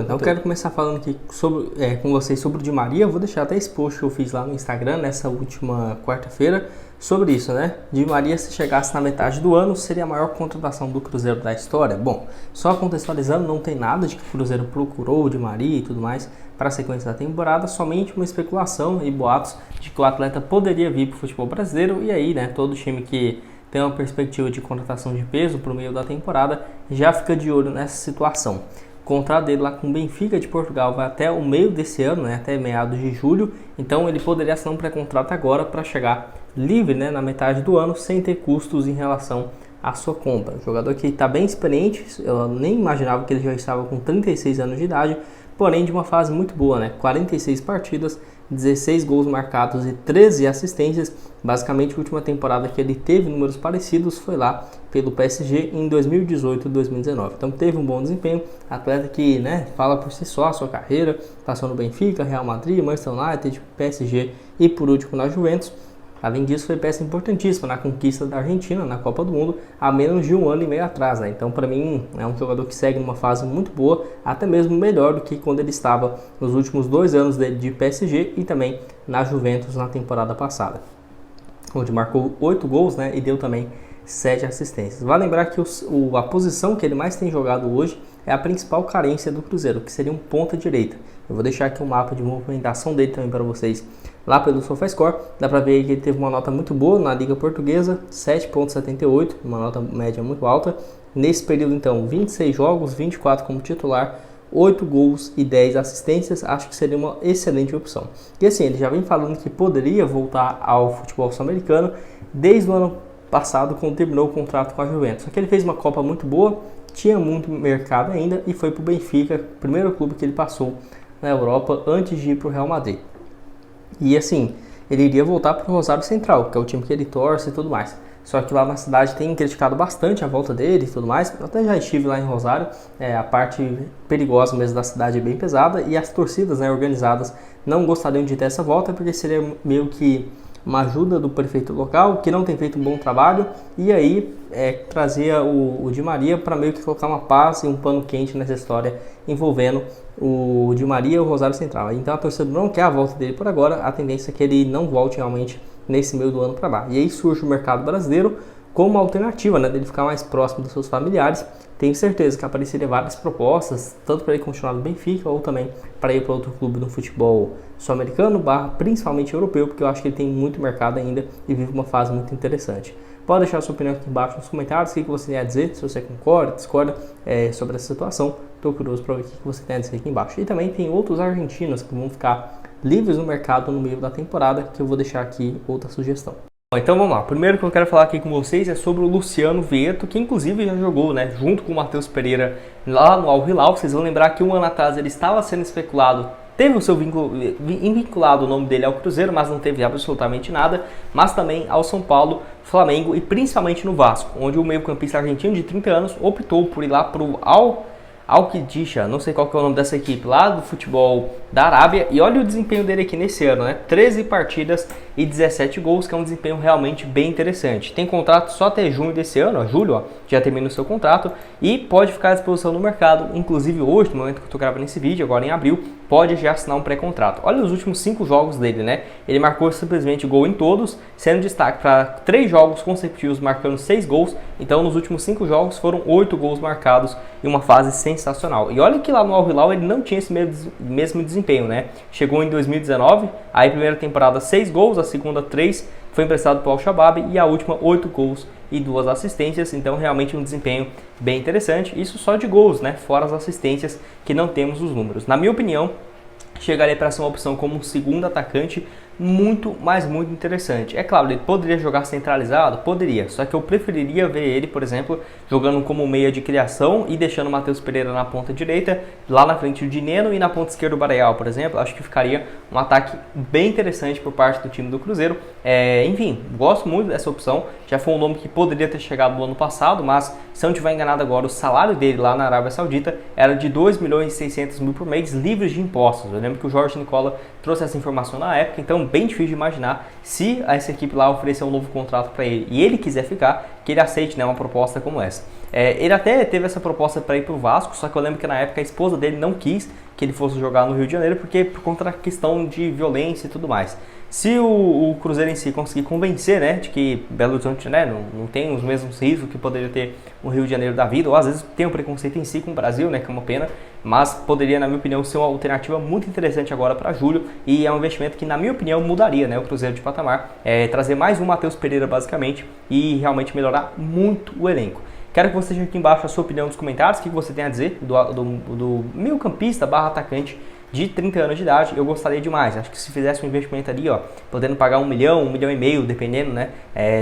Então eu quero começar falando aqui com vocês sobre o Di Maria. Eu vou deixar até esse post que eu fiz lá no Instagram nessa última quarta-feira sobre isso, né? Di Maria, se chegasse na metade do ano, seria a maior contratação do Cruzeiro da história. Bom, só contextualizando, não tem nada de que o Cruzeiro procurou o Di Maria e tudo mais para a sequência da temporada, somente uma especulação e boatos de que o atleta poderia vir para o futebol brasileiro. E aí, né, todo time que tem uma perspectiva de contratação de peso para o meio da temporada já fica de olho nessa situação. O contrato dele lá com o Benfica de Portugal vai até o meio desse ano, né, até meados de julho, então ele poderia assinar um pré-contrato agora para chegar livre, né, na metade do ano, sem ter custos em relação à sua compra. O jogador que está bem experiente, eu nem imaginava que ele já estava com 36 anos de idade, porém de uma fase muito boa, né, 46 partidas, 16 gols marcados e 13 assistências. Basicamente, a última temporada que ele teve números parecidos foi lá pelo PSG em 2018 e 2019. Então teve um bom desempenho, atleta que, né, fala por si só a sua carreira, passou no Benfica, Real Madrid, Manchester United, PSG e por último na Juventus. Além disso, foi peça importantíssima na conquista da Argentina na Copa do Mundo há menos de um ano e meio atrás, né? Então, para mim, é um jogador que segue numa fase muito boa, até mesmo melhor do que quando ele estava nos últimos 2 anos de PSG e também na Juventus na temporada passada, onde marcou 8 gols, né, e deu também 7 assistências. Vale lembrar que a posição que ele mais tem jogado hoje é a principal carência do Cruzeiro, que seria um ponta direita. Eu vou deixar aqui um mapa de movimentação dele também para vocês lá pelo SofaScore. Dá para ver que ele teve uma nota muito boa na Liga Portuguesa, 7,78, uma nota média muito alta. Nesse período, então, 26 jogos, 24 como titular, 8 gols e 10 assistências, acho que seria uma excelente opção. E assim, ele já vem falando que poderia voltar ao futebol sul-americano desde o ano passado, quando terminou o contrato com a Juventus. Só que ele fez uma Copa muito boa, tinha muito mercado ainda e foi para o Benfica, primeiro clube que ele passou na Europa antes de ir para o Real Madrid. E assim, ele iria voltar para o Rosário Central, que é o time que ele torce e tudo mais. Só que lá na cidade tem criticado bastante a volta dele e tudo mais. Eu até já estive lá em Rosário, a parte perigosa mesmo da cidade é bem pesada e as torcidas, né, organizadas não gostariam de ter essa volta porque seria meio que uma ajuda do prefeito local, que não tem feito um bom trabalho, e aí trazia o Di Maria para meio que colocar uma paz e um pano quente nessa história envolvendo o Di Maria e o Rosário Central. Então a torcida não quer a volta dele por agora, a tendência é que ele não volte realmente nesse meio do ano para lá. E aí surge o mercado brasileiro como uma alternativa, né, dele ficar mais próximo dos seus familiares. Tenho certeza que apareceria várias propostas, tanto para ele continuar no Benfica ou também para ir para outro clube no futebol sul-americano, principalmente europeu, porque eu acho que ele tem muito mercado ainda e vive uma fase muito interessante. Pode deixar a sua opinião aqui embaixo nos comentários, o que você tem a dizer, se você concorda, discorda sobre essa situação. Estou curioso para ver o que você tem a dizer aqui embaixo. E também tem outros argentinos que vão ficar livres no mercado no meio da temporada, que eu vou deixar aqui outra sugestão. Então vamos lá, primeiro que eu quero falar aqui com vocês é sobre o Luciano Vieto, que inclusive já jogou, né, junto com o Matheus Pereira lá no Al Hilal. Vocês vão lembrar que um ano atrás ele estava sendo especulado, teve o seu vinculado o nome dele ao Cruzeiro, mas não teve absolutamente nada, mas também ao São Paulo, Flamengo e principalmente no Vasco, onde o meio-campista argentino de 30 anos optou por ir lá para o Al-Qidisha, não sei qual que é o nome dessa equipe lá do futebol da Arábia, e olha o desempenho dele aqui nesse ano, né? 13 partidas e 17 gols, que é um desempenho realmente bem interessante. Tem contrato só até junho desse ano, julho, já termina o seu contrato e pode ficar à disposição no mercado, inclusive hoje, no momento que eu estou gravando esse vídeo, agora em abril, pode já assinar um pré-contrato. Olha os últimos 5 jogos dele, né? Ele marcou simplesmente gol em todos, sendo destaque para 3 jogos consecutivos marcando 6 gols, então nos últimos 5 jogos foram 8 gols marcados e uma fase sensacional. E olha que lá no Al Hilal ele não tinha esse mesmo desempenho, né? Chegou em 2019, aí primeira temporada 6 gols, a segunda 3, foi emprestado para o Al-Shabaab e a última 8 gols e 2 assistências, então realmente um desempenho bem interessante. Isso só de gols, né? Fora as assistências que não temos os números. Na minha opinião, chegaria para ser uma opção como um segundo atacante muito interessante. É claro, ele poderia jogar centralizado? Poderia, só que eu preferiria ver ele, por exemplo, jogando como meia de criação e deixando o Matheus Pereira na ponta direita, lá na frente o Dineno e na ponta esquerda o Barreal, por exemplo. Acho que ficaria um ataque bem interessante por parte do time do Cruzeiro. Enfim, gosto muito dessa opção, já foi um nome que poderia ter chegado no ano passado, mas se eu não estiver enganado agora, o salário dele lá na Arábia Saudita era de 2.600.000 por mês, livres de impostos. Eu lembro que o Jorge Nicola trouxe essa informação na época, então bem difícil de imaginar se essa equipe lá oferecer um novo contrato para ele e ele quiser ficar, que ele aceite, né, uma proposta como essa. Ele até teve essa proposta para ir para o Vasco, só que eu lembro que na época a esposa dele não quis que ele fosse jogar no Rio de Janeiro, porque por conta da questão de violência e tudo mais. Se o Cruzeiro em si conseguir convencer, né, de que Belo Horizonte, né, não tem os mesmos riscos que poderia ter o Rio de Janeiro da vida, ou às vezes tem um preconceito em si com o Brasil, né, que é uma pena, mas poderia, na minha opinião, ser uma alternativa muito interessante agora para julho, e é um investimento que, na minha opinião, mudaria, né, o Cruzeiro de patamar, trazer mais um Matheus Pereira, basicamente, e realmente melhorar muito o elenco. Quero que você deixe aqui embaixo a sua opinião nos comentários, o que você tem a dizer do meio-campista / atacante de 30 anos de idade. Eu gostaria demais, acho que se fizesse um investimento ali, ó, podendo pagar 1 milhão, 1,5 milhão, dependendo, né,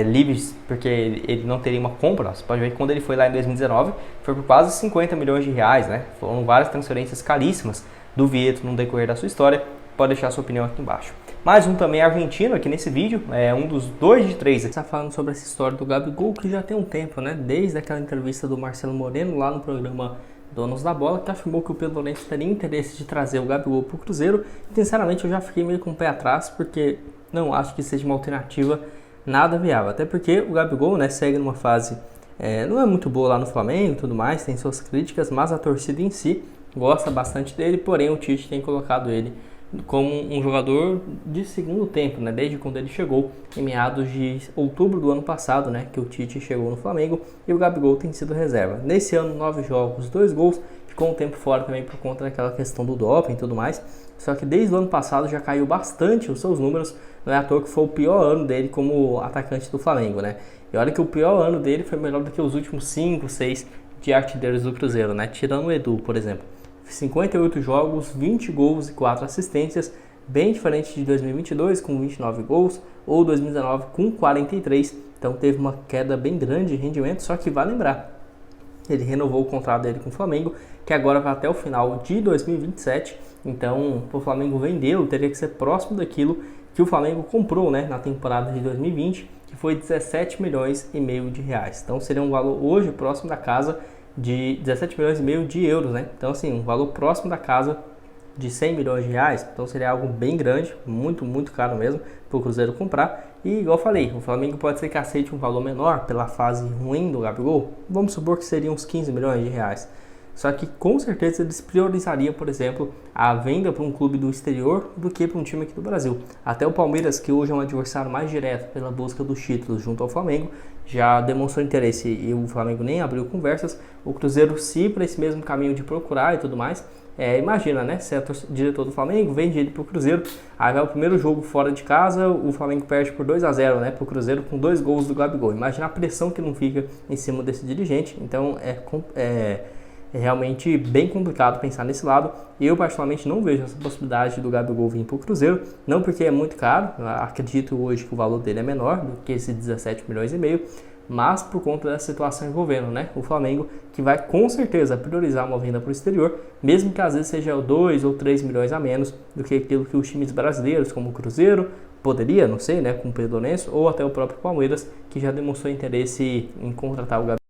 livres, porque ele não teria uma compra. Você pode ver que quando ele foi lá em 2019, foi por quase 50 milhões de reais, né, foram várias transferências caríssimas do Vieto no decorrer da sua história. Pode deixar a sua opinião aqui embaixo. Mais um também argentino aqui nesse vídeo, um dos 2 de 3. Está falando sobre essa história do Gabigol, que já tem um tempo, né, desde aquela entrevista do Marcelo Moreno lá no programa Donos da Bola, que afirmou que o Pedro Lourenço teria interesse de trazer o Gabigol para o Cruzeiro. Sinceramente, eu já fiquei meio com o pé atrás, porque não acho que seja uma alternativa nada viável. Até porque o Gabigol, né, segue numa fase, não é muito boa lá no Flamengo e tudo mais, tem suas críticas, mas a torcida em si gosta bastante dele, porém o Tite tem colocado ele como um jogador de segundo tempo, né? Desde quando ele chegou em meados de outubro do ano passado, né? Que o Tite chegou no Flamengo, e o Gabigol tem sido reserva. Nesse ano, 9 jogos, 2 gols, ficou um tempo fora também por conta daquela questão do doping e tudo mais. Só que desde o ano passado já caiu bastante os seus números, não é à toa que foi o pior ano dele como atacante do Flamengo, né? E olha que o pior ano dele foi melhor do que os últimos 5, 6 de artilheiros do Cruzeiro, né? Tirando o Edu, por exemplo. 58 jogos, 20 gols e 4 assistências, bem diferente de 2022 com 29 gols ou 2019 com 43, então teve uma queda bem grande de rendimento, só que vai lembrar, ele renovou o contrato dele com o Flamengo, que agora vai até o final de 2027, então para o Flamengo vendê-lo teria que ser próximo daquilo que o Flamengo comprou, né, na temporada de 2020, que foi 17 milhões e meio de reais, então seria um valor hoje próximo da casa de 17 milhões e meio de euros, né? Então, assim, um valor próximo da casa de 100 milhões de reais. Então, seria algo bem grande, muito, muito caro mesmo para o Cruzeiro comprar. E, igual eu falei, o Flamengo pode ser que aceite um valor menor pela fase ruim do Gabigol. Vamos supor que seriam uns 15 milhões de reais. Só que, com certeza, eles priorizariam, por exemplo, a venda para um clube do exterior do que para um time aqui do Brasil. Até o Palmeiras, que hoje é um adversário mais direto pela busca dos títulos junto ao Flamengo, já demonstrou interesse e o Flamengo nem abriu conversas. O Cruzeiro, se para esse mesmo caminho de procurar e tudo mais, imagina, né? Se é diretor do Flamengo, vende ele para o Cruzeiro, aí vai o primeiro jogo fora de casa, o Flamengo perde por 2-0, né, para o Cruzeiro com 2 gols do Gabigol. Imagina a pressão que não fica em cima desse dirigente. Então é realmente bem complicado pensar nesse lado. Eu particularmente não vejo essa possibilidade do Gabigol vir para o Cruzeiro, não porque é muito caro, acredito hoje que o valor dele é menor do que esses 17 milhões e meio, mas por conta da situação envolvendo, né, o Flamengo, que vai com certeza priorizar uma venda para o exterior, mesmo que às vezes seja 2 ou 3 milhões a menos do que aquilo que os times brasileiros, como o Cruzeiro, poderia, não sei, né, com o Pedro Lourenço, ou até o próprio Palmeiras, que já demonstrou interesse em contratar o Gabigol.